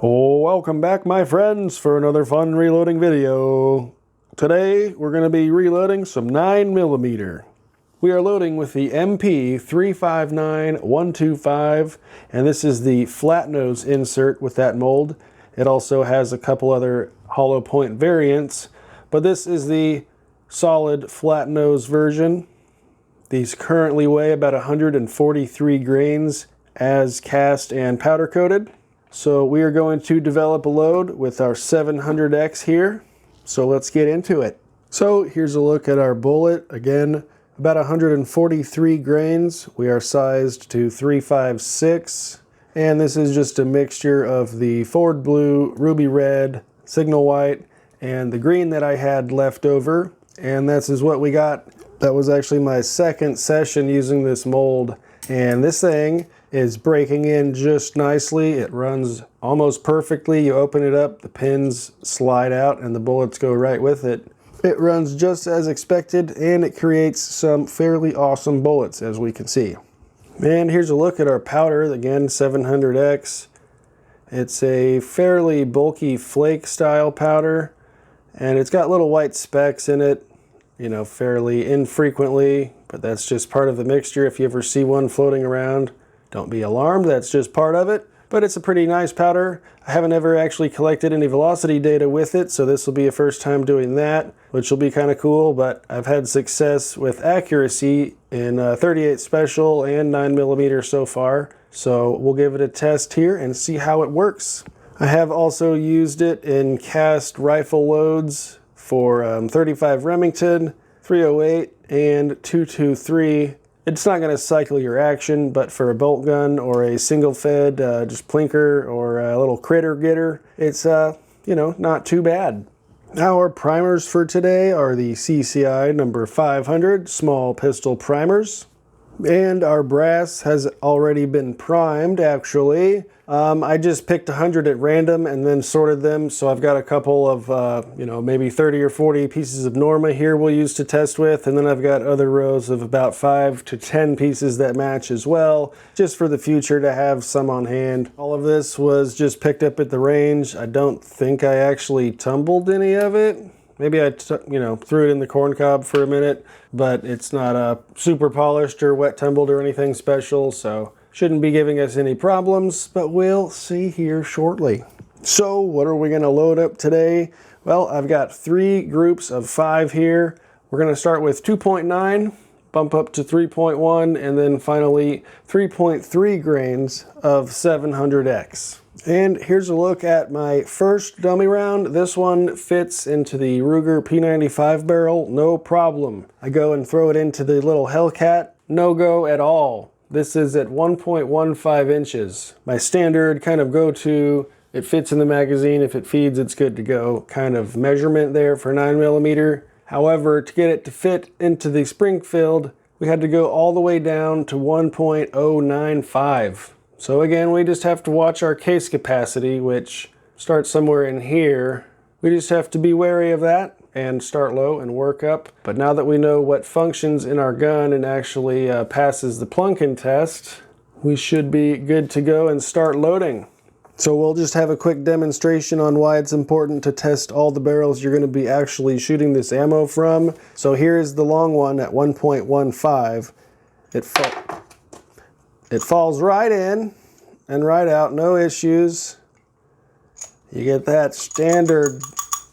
Oh, welcome back, my friends, for another fun reloading video. Today we're going to be reloading some 9mm. We are loading with the MP359125, and this is the flat nose insert with that mold. It also has a couple other hollow point variants, but this is the solid flat nose version. These currently weigh about 143 grains as cast and powder coated. So we are going to develop a load with our 700X here. So let's get into it. So here's a look at our bullet. Again, about 143 grains. We are sized to 356. And this is just a mixture of the forward blue, ruby red, signal white, and the green that I had left over. And this is what we got. That was actually my second session using this mold. And this thing is breaking in just nicely. It runs almost perfectly. You open it up, the pins slide out, and the bullets go right with it. It runs just as expected, and it creates some fairly awesome bullets, as we can see. And here's a look at our powder, again, 700X. It's a fairly bulky flake style powder, and it's got little white specks in it, you know, fairly infrequently, but that's just part of the mixture. If you ever see one floating around, don't be alarmed, that's just part of it. But it's a pretty nice powder. I haven't ever actually collected any velocity data with it, so this will be a first time doing that, which will be kind of cool. But I've had success with accuracy in 38 special and 9mm so far. So we'll give it a test here and see how it works. I have also used it in cast rifle loads for 35 Remington, 308, and 223. It's not going to cycle your action, but for a bolt gun or a single fed, just plinker or a little critter getter, it's, you know, not too bad. Our primers for today are the CCI number 500 small pistol primers. And our brass has already been primed, actually. I just picked 100 at random and then sorted them. So I've got a couple of, you know, maybe 30 or 40 pieces of Norma here we'll use to test with. And then I've got other rows of about 5 to 10 pieces that match as well, just for the future to have some on hand. All of this was just picked up at the range. I don't think I actually tumbled any of it. Maybe I threw it in the corn cob for a minute, but it's not super polished or wet tumbled or anything special, so shouldn't be giving us any problems, but we'll see here shortly. So what are we going to load up today? Well, I've got 3 groups of 5 here. We're going to start with 2.9, bump up to 3.1, and then finally 3.3 grains of 700X. And here's a look at my first dummy round. This one fits into the Ruger P95 barrel, no problem. I go and throw it into the little Hellcat, no go at all. This is at 1.15 inches. My standard kind of go-to, it fits in the magazine, if it feeds it's good to go, kind of measurement there for 9mm. However, to get it to fit into the Springfield, we had to go all the way down to 1.095. So again, we just have to watch our case capacity, which starts somewhere in here. We just have to be wary of that and start low and work up. But now that we know what functions in our gun and actually passes the plunking test, we should be good to go and start loading. So we'll just have a quick demonstration on why it's important to test all the barrels you're going to be actually shooting this ammo from. So here's the long one at 1.15. It falls right in and right out, no issues. You get that standard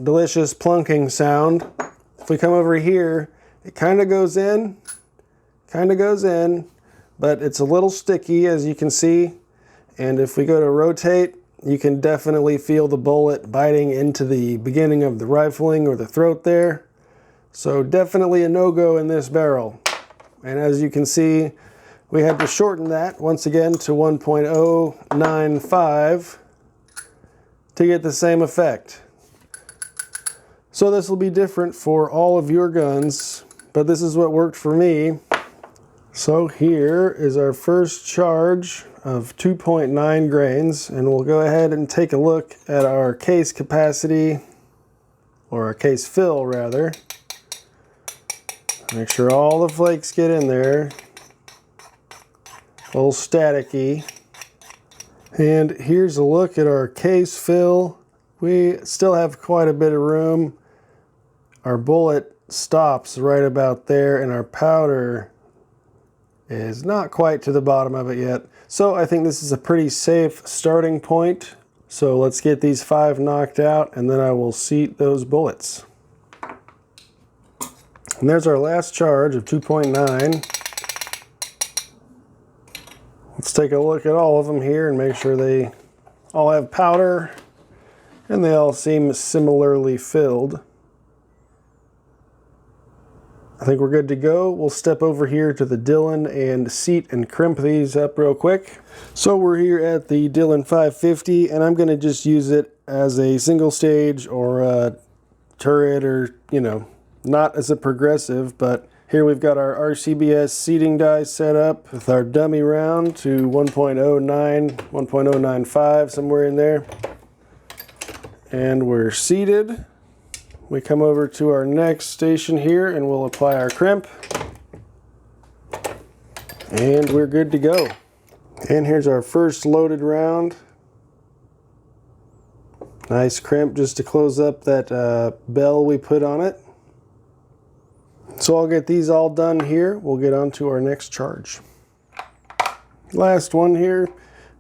delicious plunking sound. If we come over here, it kind of goes in, but it's a little sticky, as you can see. And if we go to rotate, you can definitely feel the bullet biting into the beginning of the rifling or the throat there. So definitely a no-go in this barrel. And as you can see, we had to shorten that once again to 1.095 to get the same effect. So this will be different for all of your guns, but this is what worked for me. So here is our first charge of 2.9 grains, and we'll go ahead and take a look at our case capacity, or our case fill rather. Make sure all the flakes get in there. A little staticky. And here's a look at our case fill. We still have quite a bit of room. Our bullet stops right about there, and our powder is not quite to the bottom of it yet. So I think this is a pretty safe starting point. So let's get these 5 knocked out, and then I will seat those bullets. And there's our last charge of 2.9. Let's take a look at all of them here and make sure they all have powder and they all seem similarly filled. I think we're good to go. We'll step over here to the Dillon and seat and crimp these up real quick. So we're here at the Dillon 550, and I'm going to just use it as a single stage or a turret, or, you know, not as a progressive, but here we've got our RCBS seating die set up with our dummy round to 1.09, 1.095, somewhere in there. And we're seated. We come over to our next station here and we'll apply our crimp. And we're good to go. And here's our first loaded round. Nice crimp just to close up that bell we put on it. So I'll get these all done here. We'll get on to our next charge. Last one here.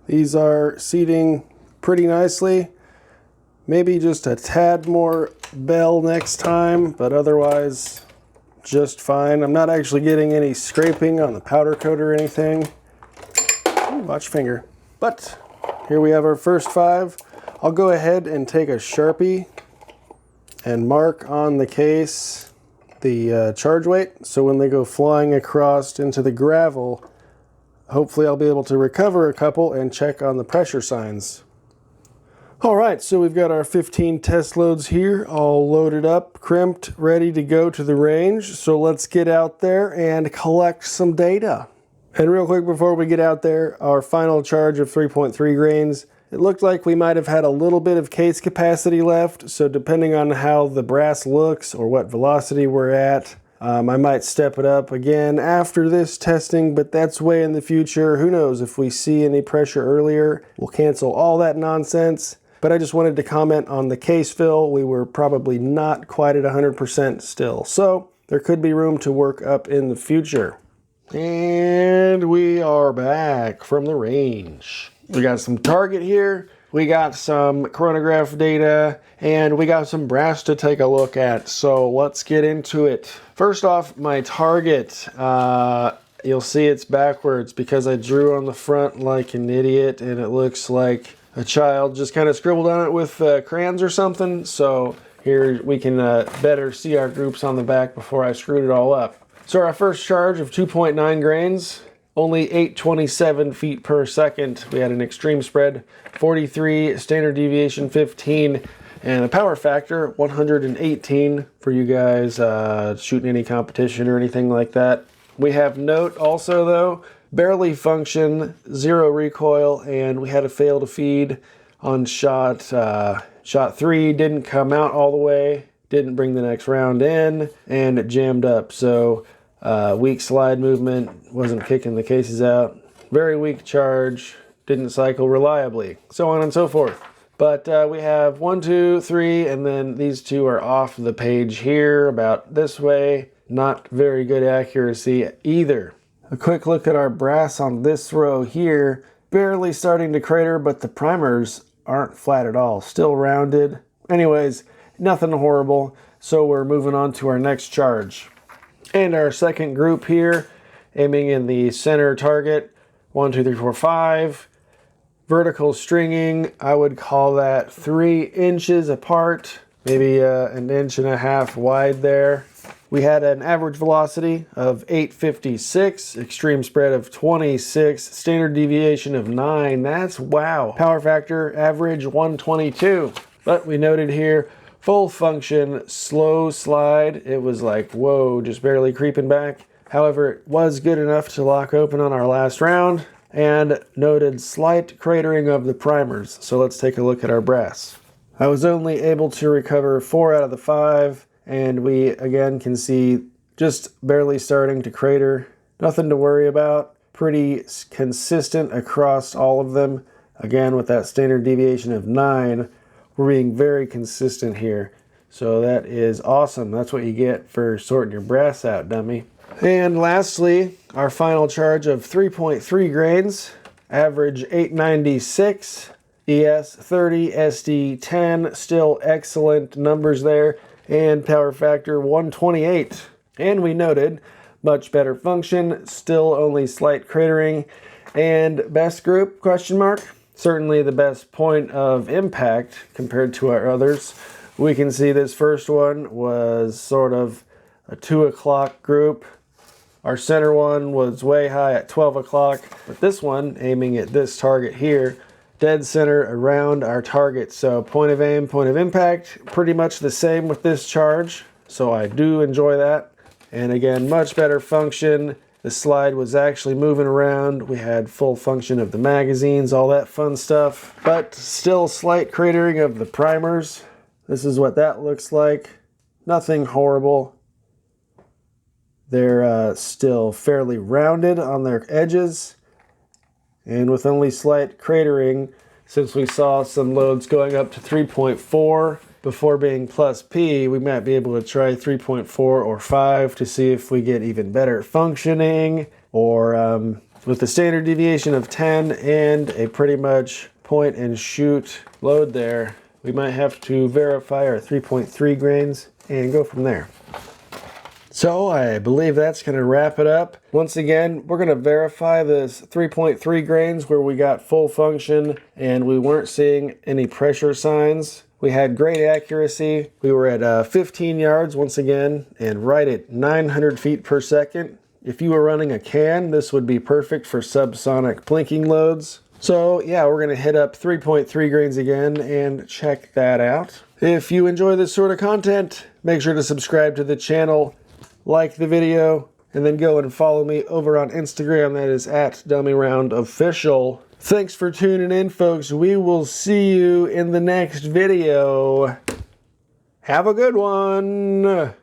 These are seating pretty nicely. Maybe just a tad more bell next time, but otherwise just fine. I'm not actually getting any scraping on the powder coat or anything. Ooh, watch finger. But here we have our first 5. I'll go ahead and take a Sharpie and mark on the case the charge weight, so when they go flying across into the gravel, hopefully I'll be able to recover a couple and check on the pressure signs. Alright, so we've got our 15 test loads here, all loaded up, crimped, ready to go to the range. So let's get out there and collect some data. And real quick before we get out there, our final charge of 3.3 grains, it looked like we might have had a little bit of case capacity left, so depending on how the brass looks or what velocity we're at, I might step it up again after this testing, but that's way in the future. Who knows, if we see any pressure earlier, we'll cancel all that nonsense. But I just wanted to comment on the case fill. We were probably not quite at 100% still, so there could be room to work up in the future. And we are back from the range. We got some target here, we got some chronograph data, and we got some brass to take a look at. So let's get into it. First off, my target. You'll see it's backwards because I drew on the front like an idiot, and it looks like a child just kind of scribbled on it with crayons or something. So here we can better see our groups on the back before I screwed it all up. So our first charge of 2.9 grains, only 827 feet per second. We had an extreme spread, 43, standard deviation 15, and a power factor 118 for you guys shooting any competition or anything like that. We have note also though, barely function, 0 recoil, and we had a fail to feed on shot 3, didn't come out all the way, didn't bring the next round in, and it jammed up. So weak slide movement, wasn't kicking the cases out, very weak charge, didn't cycle reliably, so on and so forth. But we have 1, 2, 3, and then these 2 are off the page here, about this way. Not very good accuracy either. A quick look at our brass on this row here, barely starting to crater, but the primers aren't flat at all, still rounded. Anyways, nothing horrible, so we're moving on to our next charge. And our second group here, aiming in the center target, 1, 2, 3, 4, 5. Vertical stringing, I would call that 3 inches apart, maybe 1.5 inches wide there. We had an average velocity of 856, extreme spread of 26, standard deviation of 9. That's wow. Power factor average 122. But we noted here, full function, slow slide. It was like, whoa, just barely creeping back. However, it was good enough to lock open on our last round, and noted slight cratering of the primers. So let's take a look at our brass. I was only able to recover 4 out of the 5. And we again can see just barely starting to crater. Nothing to worry about. Pretty consistent across all of them. Again, with that standard deviation of 9, we're being very consistent here. So that is awesome. That's what you get for sorting your brass out, dummy. And lastly, our final charge of 3.3 grains, average 896, ES30, SD10, still excellent numbers there, and power factor 128. And we noted, much better function, still only slight cratering, and best group, question mark? Certainly the best point of impact compared to our others. We can see this first one was sort of a 2 o'clock group. Our center one was way high at 12 o'clock, but this one, aiming at this target here, dead center around our target. So point of aim, point of impact, pretty much the same with this charge. So I do enjoy that. And again, much better function. The slide was actually moving around. We had full function of the magazines, all that fun stuff, but still slight cratering of the primers. This is what that looks like. Nothing horrible. They're still fairly rounded on their edges, and with only slight cratering, since we saw some loads going up to 3.4 before being plus P, we might be able to try 3.4 or 5 to see if we get even better functioning, or with the standard deviation of 10 and a pretty much point and shoot load there, we might have to verify our 3.3 grains and go from there. So I believe that's going to wrap it up. Once again, we're going to verify this 3.3 grains where we got full function and we weren't seeing any pressure signs. We had great accuracy. We were at 15 yards once again and right at 900 feet per second. If you were running a can, this would be perfect for subsonic plinking loads. So yeah, we're going to hit up 3.3 grains again and check that out. If you enjoy this sort of content, make sure to subscribe to the channel, like the video, and then go and follow me over on Instagram. That is at DummyRoundOfficial. Thanks for tuning in, folks. We will see you in the next video. Have a good one.